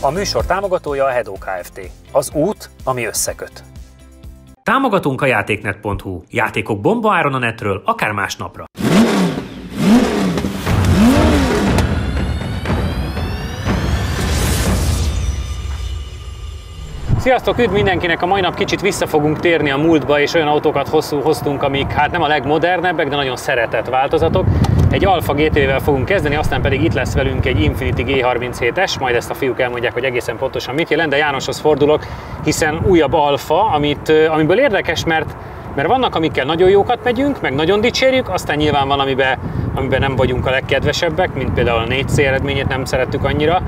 A műsor támogatója a Hedó Kft. Az út, ami összeköt. Támogatunk a játéknet.hu. Játékok bombaáron a netről, akár másnapra. Sziasztok, üdv mindenkinek! A mai nap kicsit vissza fogunk térni a múltba, és olyan autókat hoztunk, amik hát nem a legmodernebbek, de nagyon szeretett változatok. Egy Alfa GT-vel fogunk kezdeni, aztán pedig itt lesz velünk egy Infiniti G37-es, majd ezt a fiúk elmondják, hogy egészen pontosan mit jelent, de Jánoshoz fordulok, hiszen újabb Alfa, amiből érdekes, mert vannak, amikkel nagyon jókat megyünk, meg nagyon dicsérjük, aztán nyilván van, amiben nem vagyunk a legkedvesebbek, mint például a 4C eredményét nem szerettük annyira.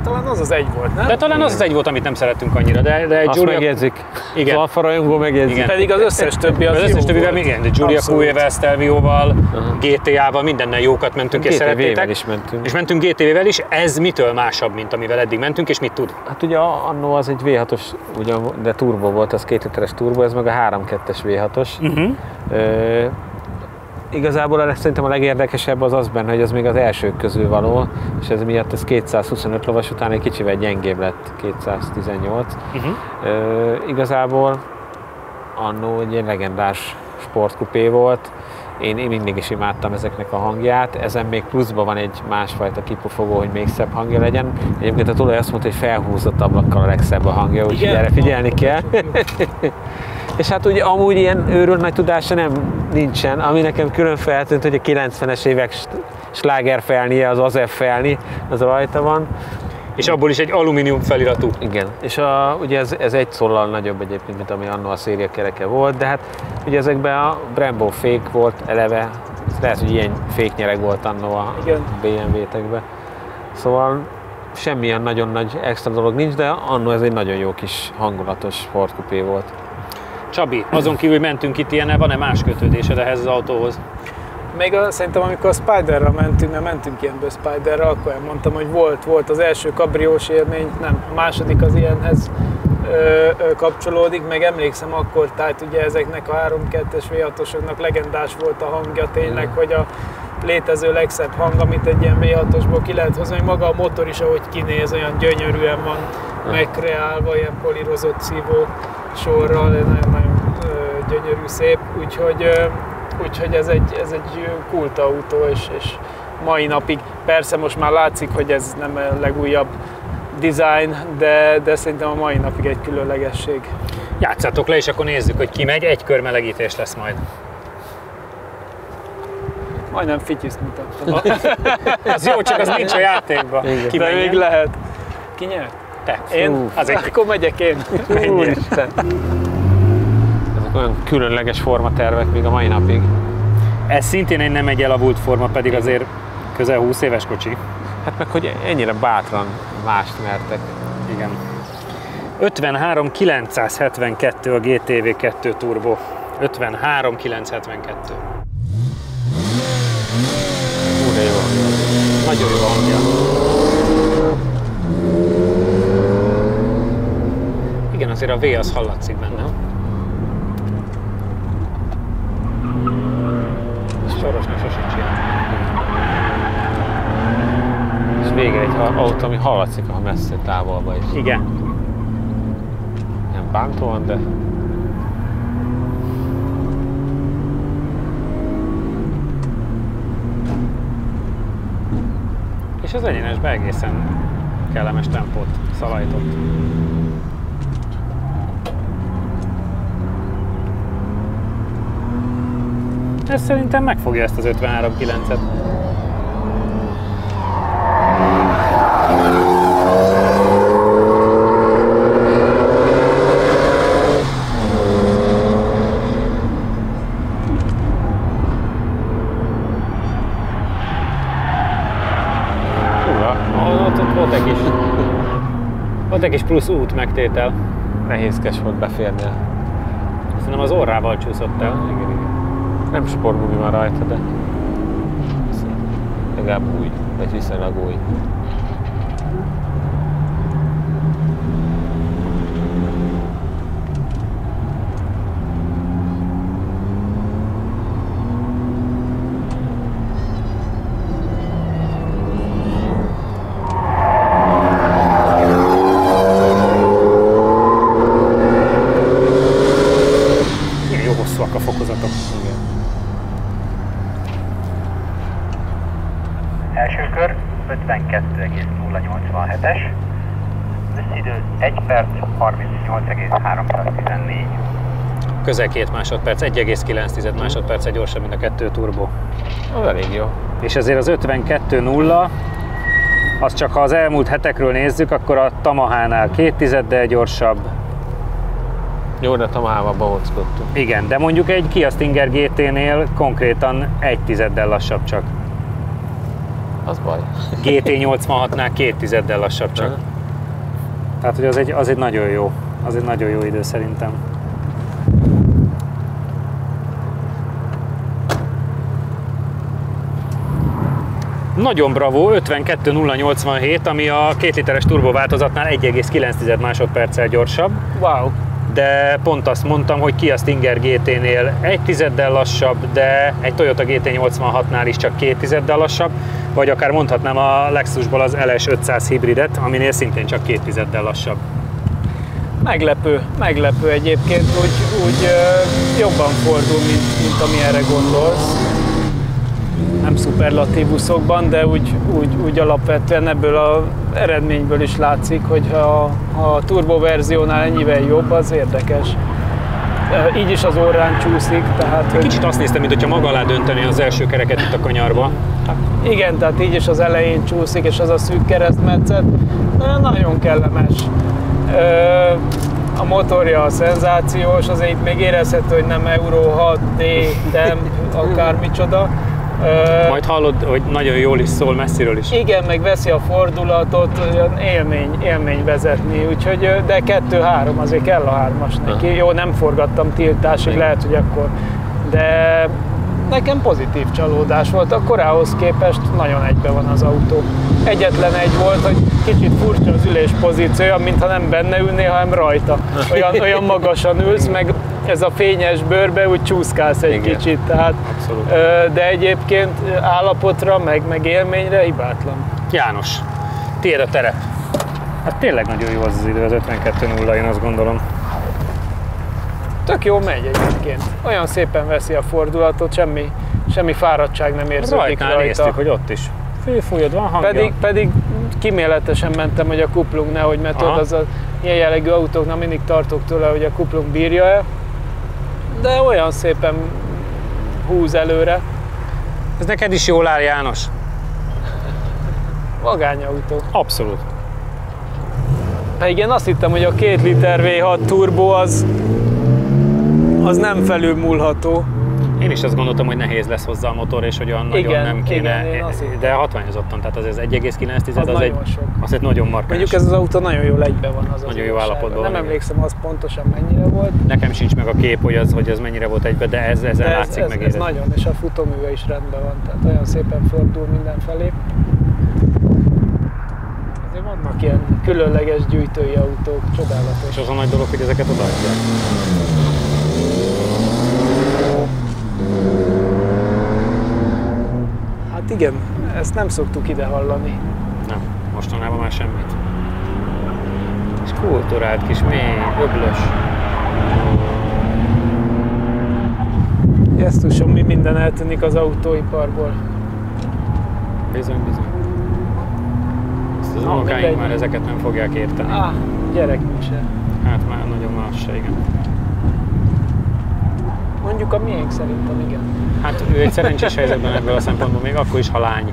Talán az az egy volt, nem? De talán az az egy volt, amit nem szerettünk annyira, de egy azt Giulia... megjegyzik. Igen. Az Alfa rajongó megjegyzik. Igen. Pedig az összes többi az összes többivel igen, de Giulia QE-vel, Stelvio-val, GTA-val, mindennel jókat mentünk és szerettétek. is mentünk. És mentünk GTV-vel is, ez mitől másabb, mint amivel eddig mentünk, és mit tud? Hát ugye annó az egy V6-os, ugye, de turbo volt, az 2 literes turbo, ez meg a 3.2-es V6-os. Igazából szerintem a legérdekesebb az benne, hogy az még az elsők közül való, és ez miatt ez 225 lovas után egy kicsivel gyengébb lett, 218. Igazából annó egy legendás sportkupé volt, én mindig is imádtam ezeknek a hangját, ezen még pluszban van egy másfajta kipufogó, hogy még szebb hangja legyen. Egyébként a tulaj azt mondta, hogy felhúzott ablakkal a legszebb a hangja, úgyhogy erre figyelni kell. És hát ugye amúgy ilyen őrült nagy tudása nincsen, ami nekem külön feltűnt, hogy a 90-es évek slágerfelnie, az AZF felni, az rajta van. És abból is egy alumínium feliratú. Igen, és ugye ez egy szóllal nagyobb egyébként, mint ami annó a széria kereke volt, de hát ugye ezekben a Brembo fék volt eleve, lehet, hogy ilyen féknyereg volt annó a BMW-tekben. Szóval semmilyen nagyon nagy extra dolog nincs, de annó ez egy nagyon jó kis hangulatos sportkupé volt. Csabi, azon kívül, hogy mentünk itt ilyennel, van-e más kötődésed ehhez az autóhoz? Még szerintem, amikor a Spiderra mentünk, mert mentünk ilyenből Spiderra, akkor elmondtam, hogy volt az első kabriós élmény, nem, a második az ilyenhez kapcsolódik, meg emlékszem akkor, tehát ugye ezeknek a 3.2-es V6-osoknak legendás volt a hangja tényleg, hogy a létező legszebb hang, amit egy ilyen V6-osból ki lehet hozni, hogy maga a motor is, ahogy kinéz, olyan gyönyörűen van megkreálva, ilyen polírozott szívó sorral, nagyon-nagyon gyönyörű, szép, úgyhogy ez egy kultautó, és mai napig, persze most már látszik, hogy ez nem a legújabb design, de szerintem a mai napig egy különlegesség. Játszátok le, és akkor nézzük, hogy ki megy, egy kör melegítés lesz majd. Majdnem fityiszt mutattam. Az jó, csak az nincs a játékban. Ki de még lehet. Ki nyert? Te. Én? Akkor megyek én. Úristen. Ezek olyan különleges formatervek még a mai napig. Ez szintén egy nem egy elavult forma, pedig azért közel 20 éves kocsi. Hát meg, hogy ennyire bátran mást mertek. Igen. 53.972 a GTV2 Turbo. 53.972. De jó. Nagyon jó hangja. Igen, azért a V az hallatszik benne. Sorosnak sosem csinál. És végre egy autó, ami hallatszik, ha messze távolba is. Igen. Nem bántóan, de... És az egyenesben egészen kellemes tempót szalajtott. Ez szerintem megfogja ezt az 53.9-et. Ott egy kis plusz út megtétel. Nehézkes volt beférni. Szerintem az orrával csúszott el. Igen. Nem sportgumi van rajta, de legalább új, vagy viszonylag új. 87-es. Összidő 1 perc 38,314. Közel 2 másodperc, 1,9 másodperc gyorsabb, mint a 2 turbo. Az elég jó. És ezért az 52.0, az csak ha az elmúlt hetekről nézzük, akkor a Tamahánál 2 tizeddel gyorsabb. Jó, de Tamahával bavockodtunk. Igen, de mondjuk egy Kia Stinger GT-nél konkrétan 1 tizeddel lassabb csak. Az baj. GT86-nál 2 tizeddel lassabb csak. Tehát, hogy az egy nagyon jó. Az egy nagyon jó idő szerintem. Nagyon bravo, 52.087, ami a 2 literes turbováltozatnál 1,9 másodperccel gyorsabb. Wow. De pont azt mondtam, hogy Kia Stinger GT-nél 1 tizeddel lassabb, de egy Toyota GT86-nál is csak 2 tizeddel lassabb, vagy akár mondhatnám a Lexusból az LS 500 hibridet, aminél szintén csak 2 tizeddel lassabb. Meglepő egyébként, úgy jobban fordul, mint amilyenre gondolsz. Nem szuperlatívuszokban, de úgy alapvetően ebből az eredményből is látszik, hogy ha a turbo verziónál ennyivel jobb, az érdekes. Így is az orrán csúszik, tehát... Kicsit azt néztem, mintha maga alá dönteni az első kereket itt a kanyarba. Igen, tehát így is az elején csúszik, és az a szűk keresztmetszet nagyon kellemes. A motorja a szenzációs, azért itt még érezhető, hogy nem Euro 6D, de akármicsoda. Majd hallod, hogy nagyon jól is szól messziről is. Igen, meg veszi a fordulatot, olyan élmény vezetni, úgyhogy, de 2-3, azért kell a 3-as neki. Jó, nem forgattam tiltásig, lehet, hogy akkor, de nekem pozitív csalódás volt, a korához képest nagyon egybe van az autó. Egyetlen egy volt, hogy kicsit furcsa az ülés pozíciója, mintha nem benne ülnél, hanem rajta. Olyan magasan ülsz, meg ez a fényes bőrbe úgy csúszkálsz egy kicsit, tehát, de egyébként állapotra, meg élményre hibátlan. János, tiéd a terep. Hát tényleg nagyon jó az idő, az 52.0, én azt gondolom. Tök jó megy egyébként. Olyan szépen veszi a fordulatot, semmi fáradtság nem érződik rajtnál rajta. néztük, hogy ott is főfújod, van hangja. Pedig kíméletesen mentem, hogy a kuplung nehogy, mert tudod, az a ilyen jellegű autóknál mindig tartok tőle, hogy a kuplung bírja-e. De olyan szépen húz előre. Ez neked is jól áll, János? Vagányautó. Abszolút. Igen, azt hittem, hogy a 2 liter V6 turbo az nem felülmúlható. Én is azt gondoltam, hogy nehéz lesz hozzá a motor, és hogy olyan nagyon nem kéne, de hatványozottan, tehát az 1,9 az egy nagyon markáns. Mondjuk ez az autó nagyon jól egybe van az nagyon jó állapotban van. Nem emlékszem az pontosan mennyire volt. Nekem sincs meg a kép, hogy ez mennyire volt egybe, de ezzel látszik meg. Ez nagyon, és a futóműve is rendben van, tehát olyan szépen fordul mindenfelé. Azért vannak ilyen különleges gyűjtői autók, csodálatos. És az a nagy dolog, hogy ezeket odaadják. Hát igen, ezt nem szoktuk ide hallani. Nem, mostanában már semmit. És kulturált kis mély, öblös. Gesztusom, mi minden eltűnik az autóiparból. Bizony. Ezt az unokáink már ezeket nem fogják érteni. Gyerekünk se. Hát már nagyon más se, igen. Mondjuk a miénk szerintem igen. Hát ő egy szerencsés helyzetben ebből a szempontból, még akkor is, ha lány.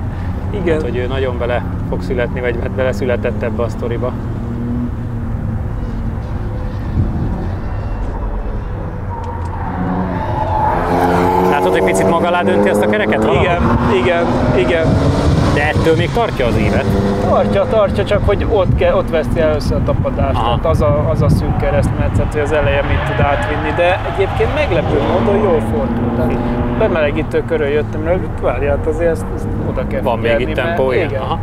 Igen. Hát, hogy ő nagyon bele fog születni, vagy hát beleszületett ebbe a sztoriba. Látod, hogy picit maga alá dönti ezt a kereket? Igen. De ettől még tartja az évet? Tartja, csak hogy ott veszti először a tapadást. Tehát az a szűk keresztmetszet, hogy az eleje mit tud átvinni, de egyébként meglepő módon jól fordul. Tehát bemelegítő körül jöttem rá, várját azért ezt oda kell van figyelni. Van még itt tempó, igen. Aha.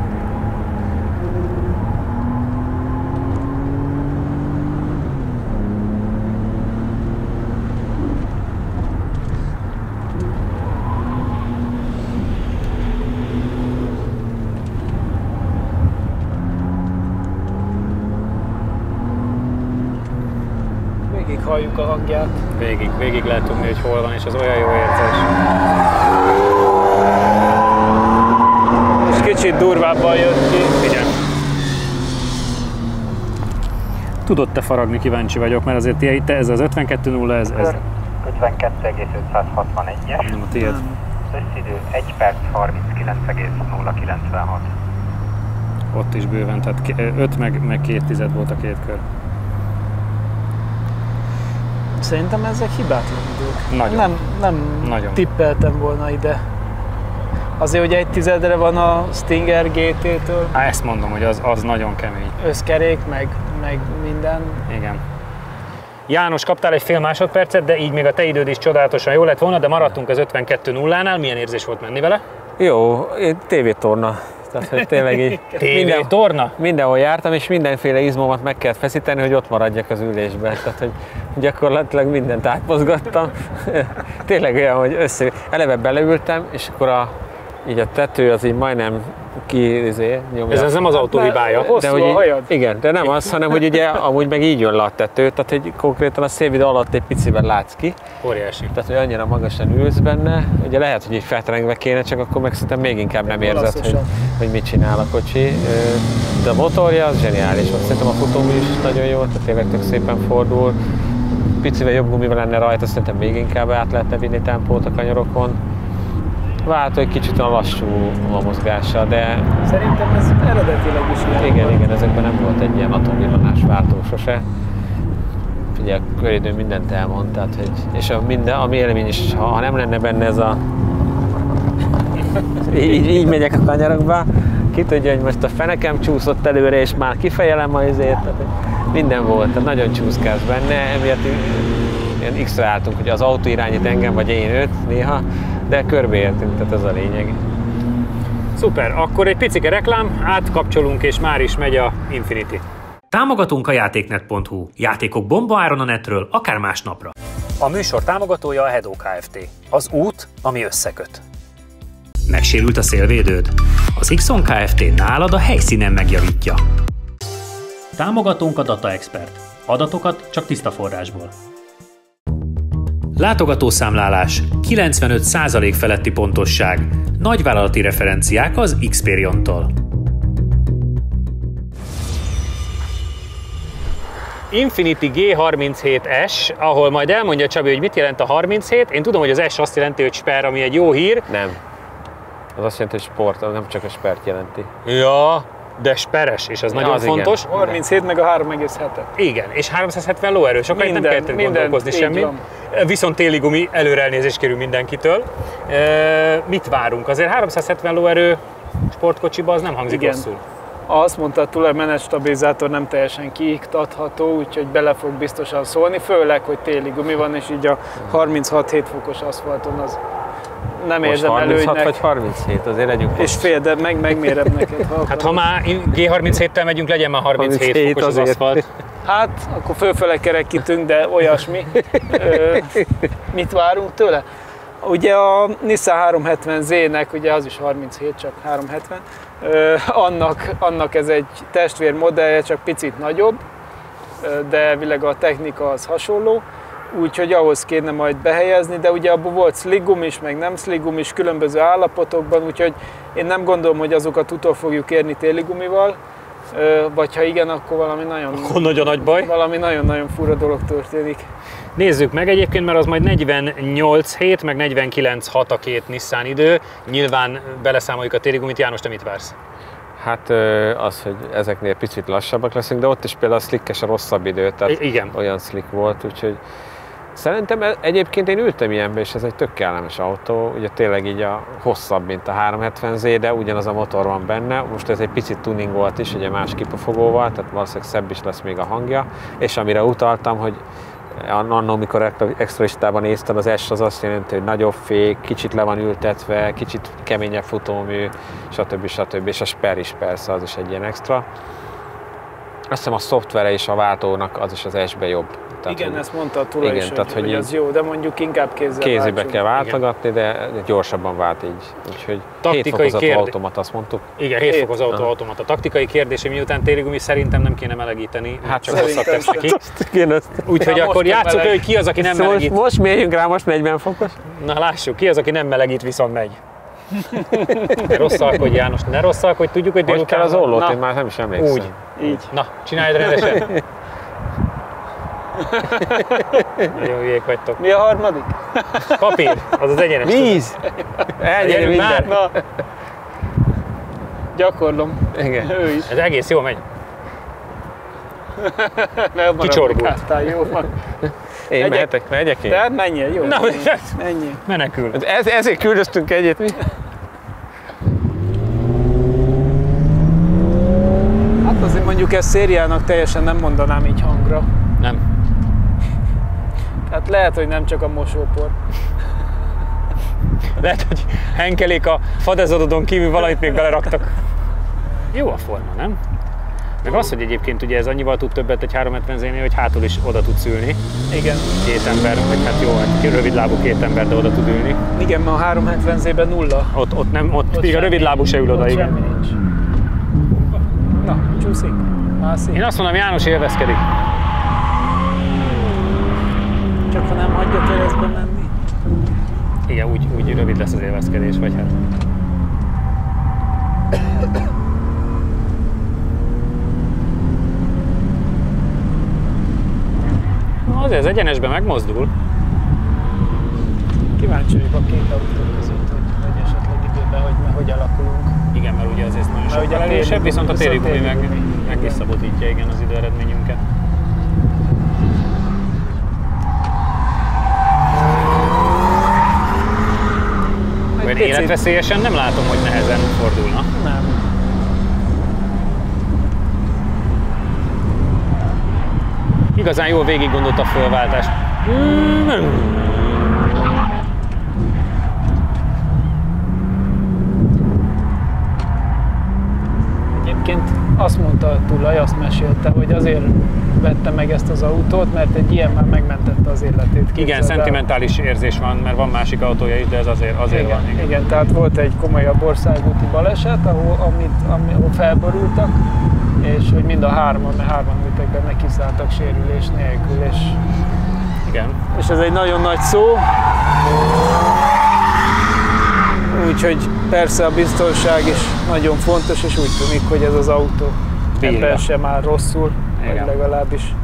Halljuk a hangját. Végig lehet tudni, hogy hol van, és az olyan jó érzés. És kicsit durvábban jött ki. Igen. tudod-e faragni, kíváncsi vagyok, mert azért te ez az 52.0, ez 52,561-es. nem a tiéd. Összidő 1 perc 39,096. Ott is bőven, tehát 5 meg 2 tized volt a két kör. Szerintem ezek hibátlan idők. Nagyon. Nem Nagyon. tippeltem volna ide. Azért, hogy 1 tizedre van a Stinger GT-től, Ezt mondom, hogy az nagyon kemény. összkerék, meg minden. Igen. János, kaptál egy fél másodpercet, de így még a te időd is csodálatosan jó lett volna, de maradtunk az 52.0-nál. Milyen érzés volt menni vele? Jó, tévétorna. Tehát, hogy tényleg így torna? mindenhol jártam, és mindenféle izmomat meg kellett feszíteni, hogy ott maradjak az ülésben. Tehát, hogy gyakorlatilag mindent átmozgattam. Tényleg olyan, hogy eleve beleültem, és akkor így a tető az így majdnem nyomja. Ez nem az autó hibája. De hogy igen, de nem az, hanem hogy ugye amúgy meg így jön le a tető, tehát hogy konkrétan a szélvidő alatt egy picivel látsz ki. Óriási. Tehát, hogy annyira magasan ülsz benne, ugye lehet, hogy így felterengve kéne, csak akkor meg szerintem még inkább nem érzed, hogy mit csinál a kocsi. De a motorja az zseniális volt. Szerintem a futómű is nagyon jó, tehát tényleg tök szépen fordul. Picivel jobb gumival lenne rajta, szerintem még inkább át lehetne vinni tempót a kanyarokon. Váltó egy kicsit a lassú a mozgása, de... Szerintem ez eredetileg is ilyen. Igen, ezekben nem volt egy ilyen atomvillanás váltó sose. Ugye a köridő mindent elmond, tehát, hogy, és a vélemény is, ha nem lenne benne ez a... így megyek a kanyarokba, ki tudja, hogy most a fenekem csúszott előre, és már kifejelem a izét, tehát minden volt, tehát nagyon csúszkálsz benne, emiatt ilyen X-re álltunk, hogy az autó irányít engem, vagy én őt néha, de körbeértünk, tehát ez a lényeg. Szuper, akkor egy picike reklám, átkapcsolunk és már is megy a Infiniti. Támogatunk a játéknet.hu. Játékok bombaáron a netről, akár másnapra. A műsor támogatója a Hedó Kft. Az út, ami összeköt. Megsérült a szélvédőd? Az Xon Kft. Nálad a helyszínen megjavítja. Támogatunk a Data Expert. Adatokat csak tiszta forrásból. Látogatószámlálás, 95% feletti pontosság, nagyvállalati referenciák az Xperion-tól. Infiniti G37S, ahol majd elmondja Csabi, hogy mit jelent a 37. Én tudom, hogy az S azt jelenti, hogy Sper, ami egy jó hír. Nem. Az azt jelenti, hogy sport, az nem csak a Spert jelenti. Ja, de speres, és ez nagyon az fontos. Igen. 37 meg a 3,7. Igen, és 370 lóerő, sokáig nem kellett gondolkozni semmi. Viszont téli gumi, előre elnézést kérünk mindenkitől. Mit várunk? Azért 370 lóerő sportkocsiba az nem hangzik rosszul. Azt mondta, a tulajmenet stabilizátor nem teljesen kiiktatható, úgyhogy bele fog biztosan szólni, főleg, hogy téli gumi van, és így a 36-7 fokos aszfalton az nem most érzem 36 előnynek. vagy 37, azért legyünk És fél, de megmérem neked. Hát ha már G37-tel megyünk, legyen már 37 fokos az aszfalt. Hát, akkor fölfele kerekítünk, de olyasmi. Mit várunk tőle? Ugye a Nissan 370Z-nek, ugye az is 37, csak 370, annak ez egy testvérmodellje, csak picit nagyobb, de elvileg a technika az hasonló, úgyhogy ahhoz kéne majd behelyezni, de ugye abban volt sliggum is, meg nem sliggum is, különböző állapotokban, úgyhogy én nem gondolom, hogy azokat utol fogjuk érni téligumival, vagy ha igen, akkor valami nagyon nagy baj. Valami nagyon-nagyon fura dolog történik. Nézzük meg egyébként, mert az majd 48 hét, meg 49.6 a két Nissan idő. Nyilván beleszámoljuk a téligumit. János, te mit vársz? Hát az, hogy ezeknél picit lassabbak leszünk, de ott is például a slickes a rosszabb idő, tehát igen. Olyan slick volt, úgyhogy szerintem egyébként én ültem ilyenbe, és ez egy tök kellemes autó, ugye tényleg így a hosszabb, mint a 370Z, de ugyanaz a motor van benne, most ez egy picit tuning volt is, ugye más kipufogóval, tehát valószínűleg szebb is lesz még a hangja, és amire utaltam, hogy annól, mikor extra listában néztem, az S az azt jelenti, hogy nagyobb fék, kicsit le van ültetve, kicsit keményebb futómű, stb. És a Sper is persze, az is egy ilyen extra. Azt hiszem a szoftvere és a váltónak az is az S-be jobb. Tehát, igen, hogy, ezt mondta a tulaj is, tehát, hogy az jó, de mondjuk inkább kézibe kell váltogatni, de gyorsabban vált így. Úgyhogy 7 fokozatú automat, azt mondtuk. Igen, 7 fokozatú automat. A taktikai kérdés, miután téligumi szerintem nem kéne melegíteni, hát csak hosszak tesz neki. Úgyhogy akkor játsszuk le, hogy ki az, aki nem melegít. Most mérjünk rá, most 40 fokos. Na lássuk, ki az, aki nem melegít, viszont megy. Ne rosszalkodj, János, ne rosszalkodj, tudjuk, hogy délután... Hogy kell az ollót, én már nem is emlékszem. Úgy. Így. Na, csináld rendesen. Nagyon hülyék vagytok. Mi a harmadik? Papír, az az egyenes. Víz! Elnyeri Gyerünk minden. már. Na. Gyakorlom. Igen. Ő is. Ez egész jó megy. Megmaradok Kicsorbult. hátán, jó van. Én megyek én. Tehát menjél, jó. Na, Menjél. menekül. Ezért küldöztünk egyet, mi? Hát azért mondjuk ezt szériának teljesen nem mondanám így hangra. Nem. Tehát lehet, hogy nem csak a mosópor. Lehet, hogy Henkelék a fadezododon kívül valamit még beleraktak. Jó a forma, nem? Meg az, hogy egyébként ugye ez annyival tud többet egy 370-zénél, hogy hátul is oda tudsz ülni. Igen. Két ember, vagy hát jó, hát rövidlábú két ember, de oda tud ülni. Igen, ma a 370-zében nulla. Ott nem, ott még a semmi rövidlábú se ül oda, ott igen. semmi nincs. Na, csúszik. Mászik. Én azt mondom, János élvezkedik. Csak ha nem hagyja keresztbe menni. Igen, úgy rövid lesz az élvezkedés, vagy hát. Na, azért az egyenesben megmozdul. Kíváncsi vagyok a két autó között, hogy esetleg időben, hogy alakulunk. Igen, mert ugye azért nagyon Mert ugye sokkal a téli erősebb, gumi- viszont a téli gumi viszont téli gumi. meg visszabotítja igen az időeredményünket. Olyan picit. életveszélyesen nem látom, hogy nehezen fordulna. Nem. Igazán jól végig gondolta a fölváltást. Egyébként azt mondta a tulaj, azt mesélte, hogy azért vette meg ezt az autót, mert egy ilyen már megmentette az életét. Igen, Képzeld el. szentimentális érzés van, mert van másik autója is, de ez azért Igen, van. Igen. igen, tehát volt egy komolyabb országúti baleset, ahol felborultak, és hogy mind a hárman, mert hárman ültek benne, kiszálltak sérülés nélkül, Igen. és ez egy nagyon nagy szó. Úgyhogy persze a biztonság is nagyon fontos, és úgy tűnik, hogy ez az autó Bírja. ebben sem áll rosszul, vagy Igen. legalábbis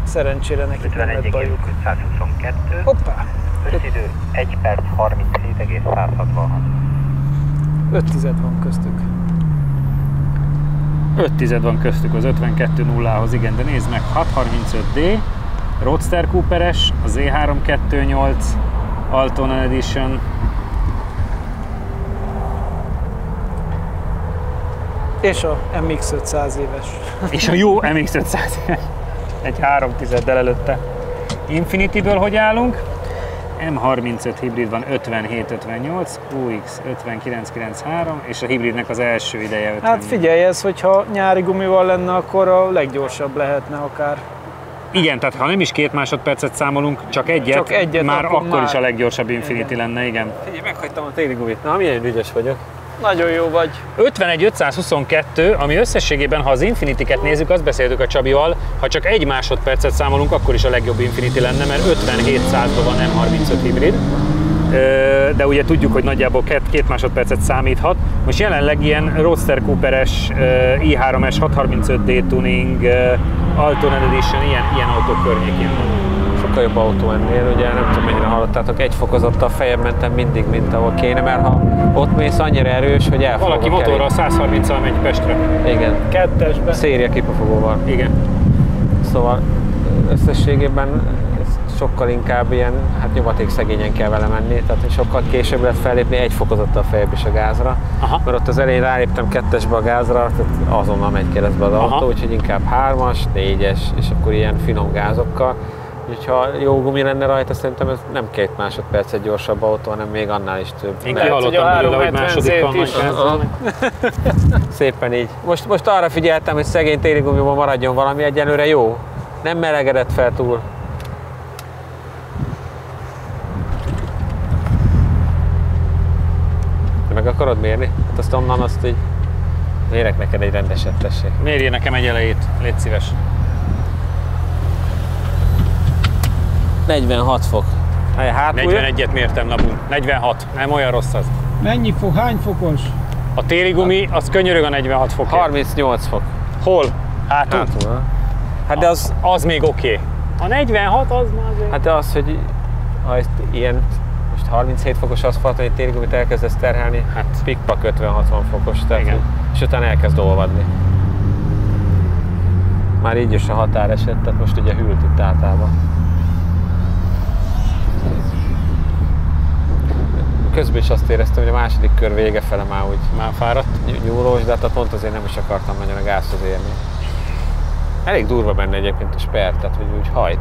szerencsére nekik nem lett bajuk. 122, Hoppá! összidő 1 perc 37,166. 5 van köztük. 5 van köztük az 52.0-hoz, igen, de nézd meg, 635D, Roadster Cooperes, a Z328, Altoona Edition. És a MX-500 éves. És a jó MX-500, egy 3.10-del előtte. Infinity-ből hogy állunk? M35 hibrid van 57-58, QX 59-93, és a hibridnek az első ideje 50. Hát figyelj, ez, hogyha nyári gumival lenne, akkor a leggyorsabb lehetne akár. Igen, tehát ha nem is 2 másodpercet számolunk, csak egyet már akkor is a leggyorsabb Infinity lenne, igen. Figyelj, meghagytam a téli gumit. Na, milyen ügyes vagyok. Nagyon jó vagy. 51.522, ami összességében, ha az Infinity-ket nézzük, azt beszéltük a Csabival, ha csak 1 másodpercet számolunk, akkor is a legjobb Infinity lenne, mert 57%-ban van M35 hibrid. De ugye tudjuk, hogy nagyjából 2 másodpercet számíthat. Most jelenleg ilyen Roadster Cooperes, i3-es 635D tuning, Altoona Edition, ilyen autók környékén van. Sokkal jobb autó ennél, ugye nem tudom mennyire hallottátok, egy fokozattal feljebb mentem mindig, mint ahol kéne, mert ha ott mész annyira erős, hogy elfogok. Valaki motorral 130-al megy Pestre. Igen, Kettesben. széria kipufogóval. Igen. Szóval összességében sokkal inkább ilyen, hát nyomatékszegényen kell vele menni, tehát sokkal később lehet fellépni egy fokozattal feljebb is a gázra. Aha. Mert ott az elején ráléptem 2-esbe a gázra, tehát azonnal megy keresztbe az autó, úgyhogy inkább 3-as, 4-es, és akkor ilyen finom gázokkal. Úgyhogy ha jó gumi lenne rajta, szerintem ez nem 2 másodperc egy gyorsabb autó, hanem még annál is több. Én Lehet, hogy kihallottam a belőle, hogy 370 másodikkal Z-t is. majd kezdeni. Szépen így. Most arra figyeltem, hogy szegény téli gumiban maradjon valami, egyelőre jó. Nem melegedett fel túl. De meg akarod mérni? Hát azt onnan azt így mérek neked egy rendeset, tessék. Mérjél nekem egy elejét, légy szíves. 46 fok. Hátul 41-et mértem napunk. 46, nem olyan rossz az. Mennyi fok? Hány fokos? A téli gumi, az könyörög a 46 fokért. 38 fok. Hol? Hátul? Hátul, Hát de az még oké. A 46 az már azért... Hát de az, hogy ha ezt ilyen most 37 fokos aszfalton egy térigumit elkezdesz terhelni, hát pikpak 50-60 fokos, tehát, és utána elkezd olvadni. Már így is a határ esett, tehát most ugye hűlt itt általában. Közben is azt éreztem, hogy a második kör vége fele már úgy fáradt. Nyúlós, de hát pont azért nem is akartam nagyon a gázhoz érni. Elég durva benne egyébként a sper, tehát hogy úgy hajt.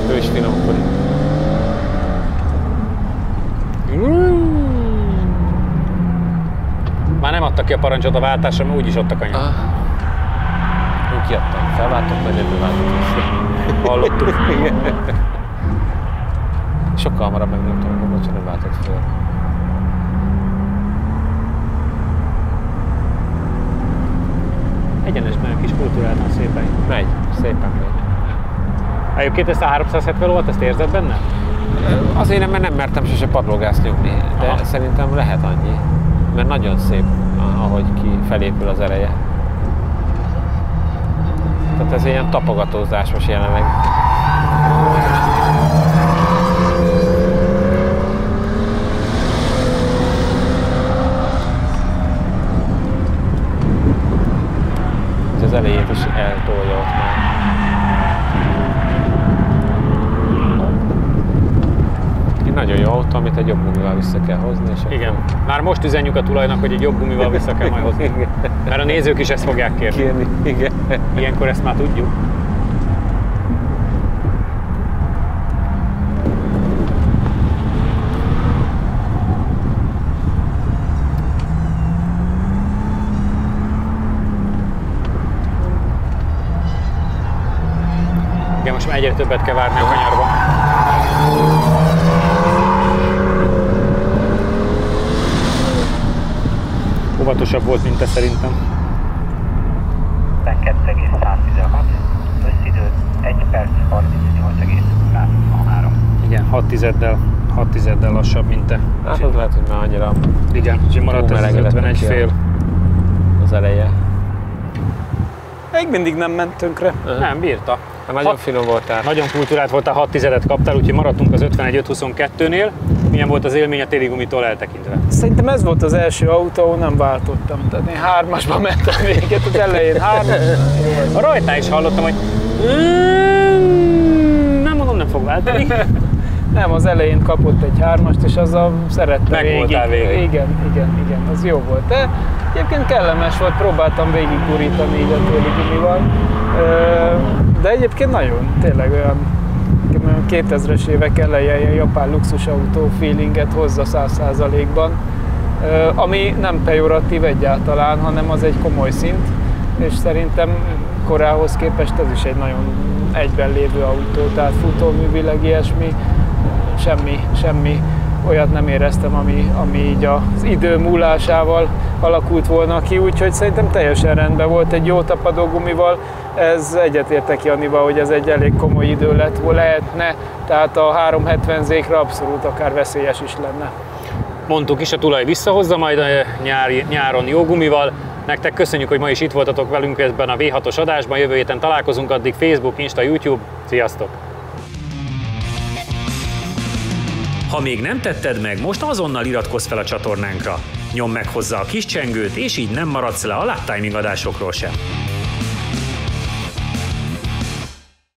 Ő is finomkodik. Már nem adtak ki a parancsot a váltásra, mert úgyis ott a kanyar. Úgy kiadtam, felváltok, vagy ebből váltok vissza. Hallottuk. Sokkal hamarabb megnyomtam, amikor bocsánat váltott föl. Egyenesben a kis kultúráltan szépen. Megy, szépen megy. Egyébként ezt a 370 lovat, ezt érzed benne? Azért nem mertem sose padlógázt nyomni, de szerintem lehet annyi. Mert nagyon szép, ahogy felépül az ereje. Tehát ez ilyen tapogatózás most jelenleg. Az elejét is eltolja ott már. Nagyon jó autó, amit egy jobb gumival vissza kell hozni. És igen. Már most üzenjük a tulajnak, hogy egy jobb gumival vissza kell majd hozni. Mert a nézők is ezt fogják kérni. Igen. Ilyenkor ezt már tudjuk. Igen, most már egyre többet kell várni a kanyarba. Óvatosabb volt, mint te szerintem. 52,116, összidő 1 perc 38,123. Igen, 6 tizeddel lassabb, mint te. Hát az lehet, hogy már annyira... Igen, úgyhogy maradt ez az 51 fél. Az eleje. Még mindig nem ment tönkre. Nem, bírta. Nagyon finom voltál. Nagyon kultúrát voltál, 6 tizedet kaptál, úgyhogy maradtunk az 51-5-22-nél. Milyen volt az élmény a téligumitól eltekintve? Szerintem ez volt az első autó, ahol nem váltottam. Tehát én 3-asba mentem véget, az elején 3-as. A rajtnál is hallottam, hogy nem mondom, nem fog váltani. Nem, az elején kapott egy 3-ast, és azzal szerette végig. Igen, az jó volt. De egyébként kellemes volt, próbáltam végigburítani így a téligumival. De egyébként nagyon, tényleg olyan 2000-es évek eleje ilyen japán luxusautó feelinget hozza 100%-ban, ami nem pejoratív egyáltalán, hanem az egy komoly szint, és szerintem korához képest ez is egy nagyon egyben lévő autó, tehát futóművileg ilyesmi, semmi olyat nem éreztem, ami így az idő múlásával alakult volna ki, úgyhogy szerintem teljesen rendben volt egy jó tapadó gumival. Ez egyetértek Janival, hogy ez egy elég komoly idő lehetne, tehát a 370-zékre abszolút akár veszélyes is lenne. Mondtuk is, a tulaj visszahozza majd a nyáron jó gumival. Nektek köszönjük, hogy ma is itt voltatok velünk ebben a V6-os adásban, jövő héten találkozunk, addig Facebook, Insta, YouTube. Sziasztok! Ha még nem tetted meg, most azonnal iratkozz fel a csatornánkra. Nyomd meg hozzá a kis csengőt, és így nem maradsz le a Lap Timing adásokról sem.